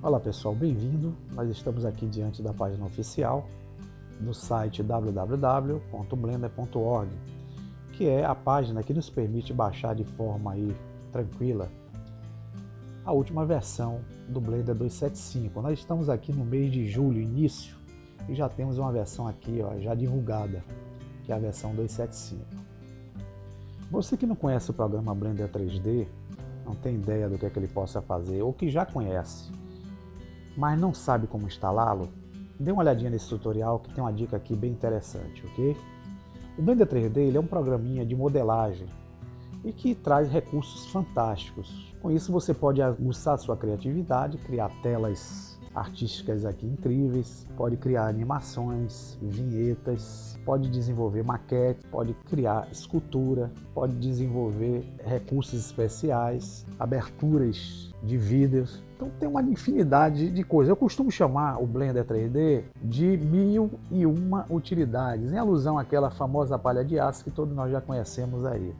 Olá pessoal, bem-vindo. Nós estamos aqui diante da página oficial do site www.blender.org, que é a página que nos permite baixar de forma tranquila a última versão do Blender 275. Nós estamos aqui no mês de julho, início, e já temos uma versão aqui já divulgada, que é a versão 275. Você que não conhece o programa Blender 3D, não tem ideia do que é que ele possa fazer, ou que já conhece, mas não sabe como instalá-lo, dê uma olhadinha nesse tutorial que tem uma dica aqui bem interessante, ok? O Blender 3D ele é um programinha de modelagem e que traz recursos fantásticos. Com isso você pode aguçar sua criatividade, criar telas artísticas aqui incríveis, pode criar animações, vinhetas, pode desenvolver maquete, pode criar escultura, pode desenvolver recursos especiais, aberturas de vídeos. Então tem uma infinidade de coisas. Eu costumo chamar o Blender 3D de 1001 utilidades, em alusão àquela famosa palha de aço que todos nós já conhecemos aí.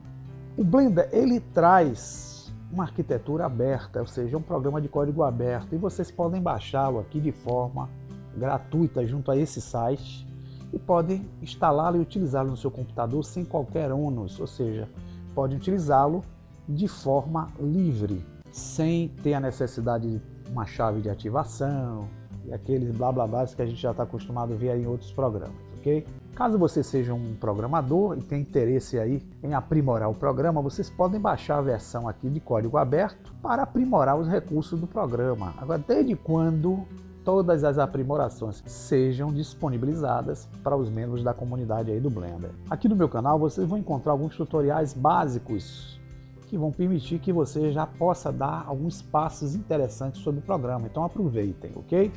O Blender ele traz uma arquitetura aberta, ou seja, um programa de código aberto, e vocês podem baixá-lo aqui de forma gratuita junto a esse site e podem instalá-lo e utilizá-lo no seu computador sem qualquer ônus, ou seja, podem utilizá-lo de forma livre, sem ter a necessidade de uma chave de ativação e aqueles blá blá blá que a gente já está acostumado a ver aí em outros programas, ok? Caso você seja um programador e tenha interesse aí em aprimorar o programa, vocês podem baixar a versão aqui de código aberto para aprimorar os recursos do programa. Agora, desde quando todas as aprimorações sejam disponibilizadas para os membros da comunidade aí do Blender. Aqui no meu canal vocês vão encontrar alguns tutoriais básicos que vão permitir que você já possa dar alguns passos interessantes sobre o programa. Então aproveitem, ok?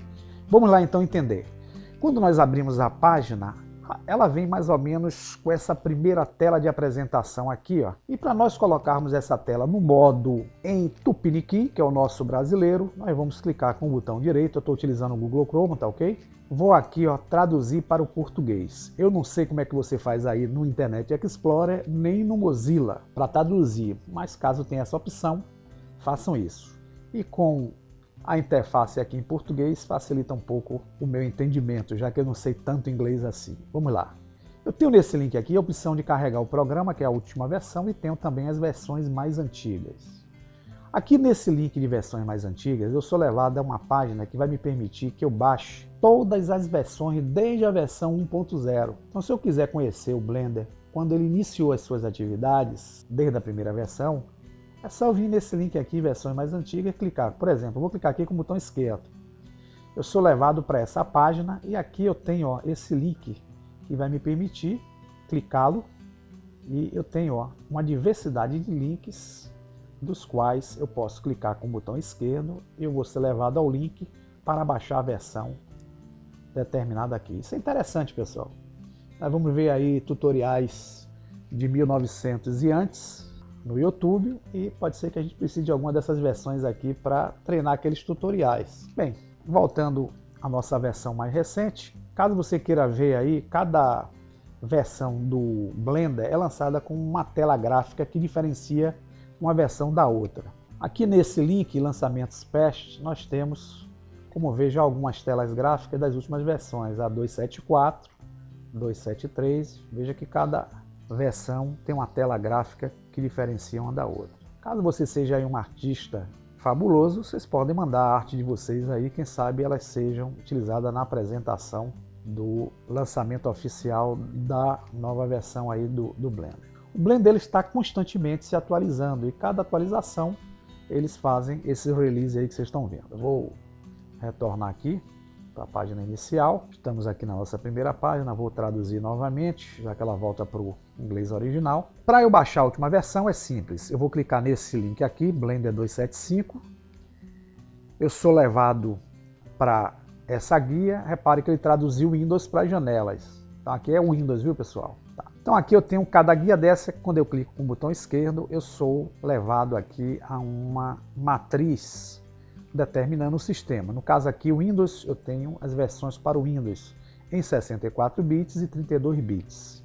Vamos lá então entender. Quando nós abrimos a página, ela vem mais ou menos com essa primeira tela de apresentação aqui, ó. E para nós colocarmos essa tela no modo em Tupiniquim, que é o nosso brasileiro, nós vamos clicar com o botão direito. Eu estou utilizando o Google Chrome, tá ok? Vou aqui, ó, traduzir para o português. Eu não sei como é que você faz aí no Internet Explorer, nem no Mozilla, para traduzir, mas caso tenha essa opção, façam isso. E com a interface aqui em português facilita um pouco o meu entendimento, já que eu não sei tanto inglês assim. Vamos lá. Eu tenho nesse link aqui a opção de carregar o programa, que é a última versão, e tenho também as versões mais antigas. Aqui nesse link de versões mais antigas, eu sou levado a uma página que vai me permitir que eu baixe todas as versões desde a versão 1.0. Então, se eu quiser conhecer o Blender quando ele iniciou as suas atividades, desde a primeira versão, é só eu vir nesse link aqui, versões mais antigas, e clicar. Por exemplo, eu vou clicar aqui com o botão esquerdo. Eu sou levado para essa página e aqui eu tenho, ó, esse link que vai me permitir clicá-lo, e eu tenho, ó, uma diversidade de links dos quais eu posso clicar com o botão esquerdo e eu vou ser levado ao link para baixar a versão determinada aqui. Isso é interessante, pessoal. Nós vamos ver aí tutoriais de 1900 e antes no YouTube, e pode ser que a gente precise de alguma dessas versões aqui para treinar aqueles tutoriais. Bem, voltando à nossa versão mais recente, caso você queira ver aí, cada versão do Blender é lançada com uma tela gráfica que diferencia uma versão da outra. Aqui nesse link Lançamentos Past, nós temos, como vejo, algumas telas gráficas das últimas versões, a 274, 273, veja que cada versão tem uma tela gráfica que diferencia uma da outra. Caso você seja aí um artista fabuloso, vocês podem mandar a arte de vocês aí, quem sabe elas sejam utilizadas na apresentação do lançamento oficial da nova versão aí do Blender. O Blender ele está constantemente se atualizando e cada atualização eles fazem esse release aí que vocês estão vendo. Eu vou retornar aqui para a página inicial. Estamos aqui na nossa primeira página, vou traduzir novamente, já que ela volta para o inglês original. Para eu baixar a última versão é simples, eu vou clicar nesse link aqui, Blender 275, eu sou levado para essa guia, repare que ele traduziu Windows para janelas. Então aqui é o Windows, viu pessoal? Tá. Então aqui eu tenho cada guia dessa, quando eu clico com o botão esquerdo, eu sou levado aqui a uma matriz determinando o sistema. No caso aqui o Windows, eu tenho as versões para o Windows em 64 bits e 32 bits.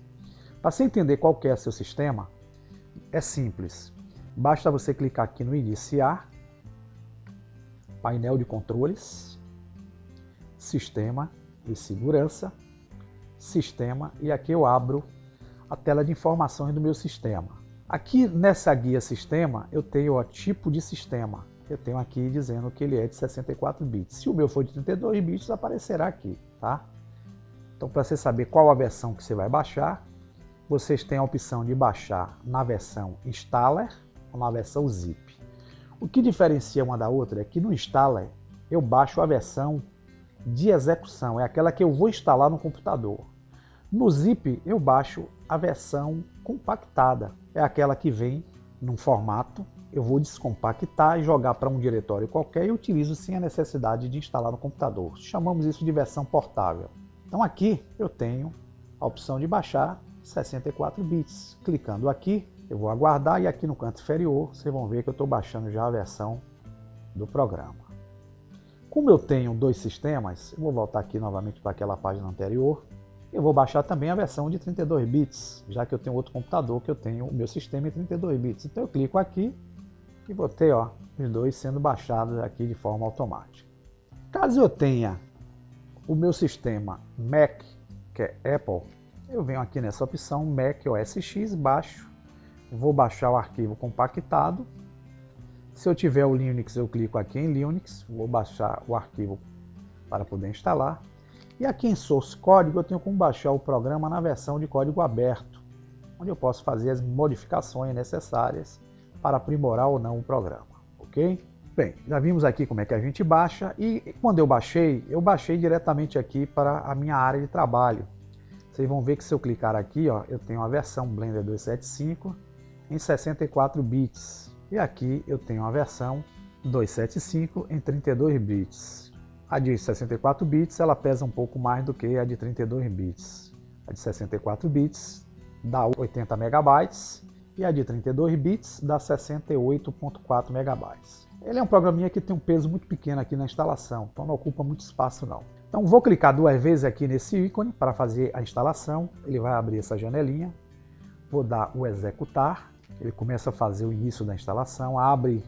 Para você entender qual que é seu sistema, é simples. Basta você clicar aqui no iniciar painel de controles, sistema e segurança, sistema, e aqui eu abro a tela de informações do meu sistema. Aqui nessa guia sistema eu tenho o tipo de sistema. Eu tenho aqui dizendo que ele é de 64 bits. Se o meu for de 32 bits, aparecerá aqui, tá? Então, para você saber qual a versão que você vai baixar, vocês têm a opção de baixar na versão Installer ou na versão Zip. O que diferencia uma da outra é que no Installer eu baixo a versão de execução, é aquela que eu vou instalar no computador. No Zip eu baixo a versão compactada, é aquela que vem num formato, eu vou descompactar e jogar para um diretório qualquer e utilizo sem a necessidade de instalar no computador. Chamamos isso de versão portável. Então aqui eu tenho a opção de baixar 64 bits. Clicando aqui, eu vou aguardar e aqui no canto inferior vocês vão ver que eu estou baixando já a versão do programa. Como eu tenho dois sistemas, eu vou voltar aqui novamente para aquela página anterior. Eu vou baixar também a versão de 32 bits, já que eu tenho outro computador que eu tenho o meu sistema em 32 bits. Então eu clico aqui e vou ter os dois sendo baixados aqui de forma automática. Caso eu tenha o meu sistema Mac, que é Apple, eu venho aqui nessa opção Mac OS X, baixo, vou baixar o arquivo compactado. Se eu tiver o Linux, eu clico aqui em Linux, vou baixar o arquivo para poder instalar. E aqui em Source Código eu tenho como baixar o programa na versão de código aberto, onde eu posso fazer as modificações necessárias para aprimorar ou não o programa, ok? Bem, já vimos aqui como é que a gente baixa e quando eu baixei diretamente aqui para a minha área de trabalho. Vocês vão ver que se eu clicar aqui, eu tenho a versão Blender 275 em 64 bits. E aqui eu tenho a versão 275 em 32 bits. A de 64 bits ela pesa um pouco mais do que a de 32 bits. A de 64 bits dá 80 megabytes e a de 32 bits dá 68.4 megabytes. Ele é um programinha que tem um peso muito pequeno aqui na instalação, então não ocupa muito espaço não. Então vou clicar duas vezes aqui nesse ícone para fazer a instalação. Ele vai abrir essa janelinha. Vou dar o executar. Ele começa a fazer o início da instalação. Abre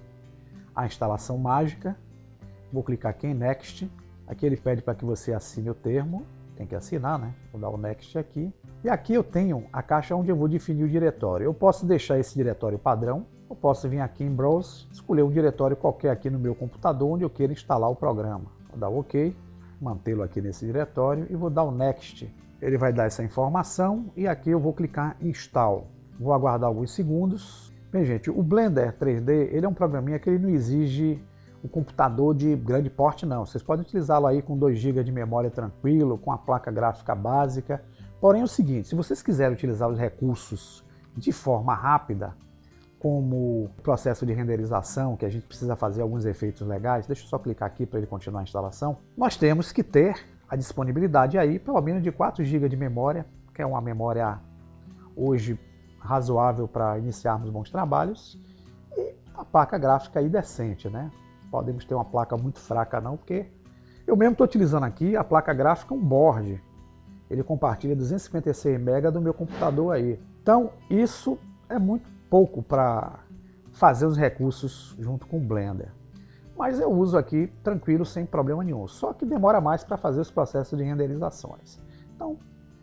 a instalação mágica. Vou clicar aqui em Next. Aqui ele pede para que você assine o termo. Tem que assinar, né? Vou dar o Next aqui. E aqui eu tenho a caixa onde eu vou definir o diretório. Eu posso deixar esse diretório padrão. Eu posso vir aqui em Browse, escolher um diretório qualquer aqui no meu computador onde eu queira instalar o programa. Vou dar o OK. Mantê-lo aqui nesse diretório e vou dar o Next. Ele vai dar essa informação e aqui eu vou clicar em Install. Vou aguardar alguns segundos. Bem, gente, o Blender 3D ele é um programinha que ele não exige um computador de grande porte, não. Vocês podem utilizá-lo aí com 2 GB de memória tranquilo, com a placa gráfica básica. Porém é o seguinte, se vocês quiserem utilizar os recursos de forma rápida, como o processo de renderização, que a gente precisa fazer alguns efeitos legais, deixa eu só clicar aqui para ele continuar a instalação, nós temos que ter a disponibilidade aí, pelo menos de 4 GB de memória, que é uma memória hoje razoável para iniciarmos bons trabalhos, e a placa gráfica aí decente, né? Podemos ter uma placa muito fraca não, porque eu mesmo estou utilizando aqui a placa gráfica um board, ele compartilha 256 MB do meu computador aí. Então isso é muito pouco para fazer os recursos junto com o Blender. Mas eu uso aqui tranquilo, sem problema nenhum. Só que demora mais para fazer os processos de renderizações. Então,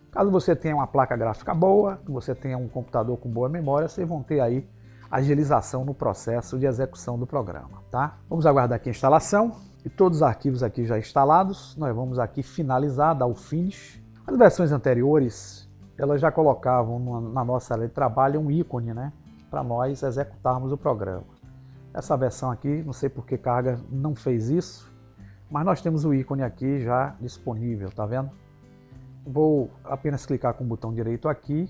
caso você tenha uma placa gráfica boa, que você tenha um computador com boa memória, vocês vão ter aí agilização no processo de execução do programa, tá? Vamos aguardar aqui a instalação. E todos os arquivos aqui já instalados, nós vamos aqui finalizar, dar o finish. As versões anteriores, elas já colocavam na nossa área de trabalho um ícone, né? Para nós executarmos o programa. Essa versão aqui, não sei por que carga não fez isso, mas nós temos o ícone aqui já disponível, tá vendo? Vou apenas clicar com o botão direito aqui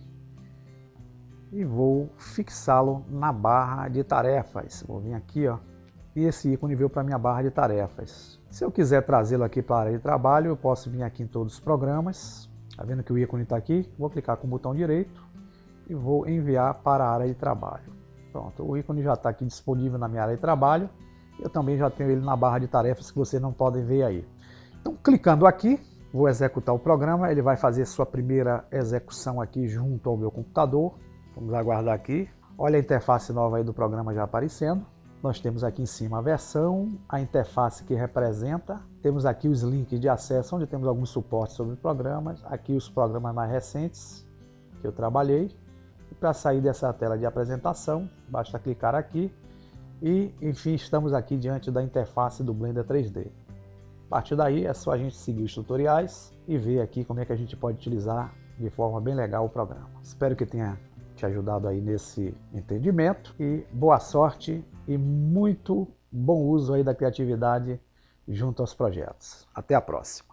e vou fixá-lo na barra de tarefas. Vou vir aqui, e esse ícone veio para a minha barra de tarefas. Se eu quiser trazê-lo aqui para a área de trabalho, eu posso vir aqui em todos os programas. Tá vendo que o ícone está aqui? Vou clicar com o botão direito e vou enviar para a área de trabalho. Pronto, o ícone já está aqui disponível na minha área de trabalho. Eu também já tenho ele na barra de tarefas que vocês não podem ver aí. Então, clicando aqui, vou executar o programa. Ele vai fazer sua primeira execução aqui junto ao meu computador. Vamos aguardar aqui. Olha a interface nova aí do programa já aparecendo. Nós temos aqui em cima a versão, a interface que representa, temos aqui os links de acesso, onde temos alguns suportes sobre programas, aqui os programas mais recentes que eu trabalhei. E para sair dessa tela de apresentação, basta clicar aqui e, enfim, estamos aqui diante da interface do Blender 3D. A partir daí é só a gente seguir os tutoriais e ver aqui como é que a gente pode utilizar de forma bem legal o programa. Espero que tenha te ajudado aí nesse entendimento e boa sorte e muito bom uso aí da criatividade junto aos projetos. Até a próxima!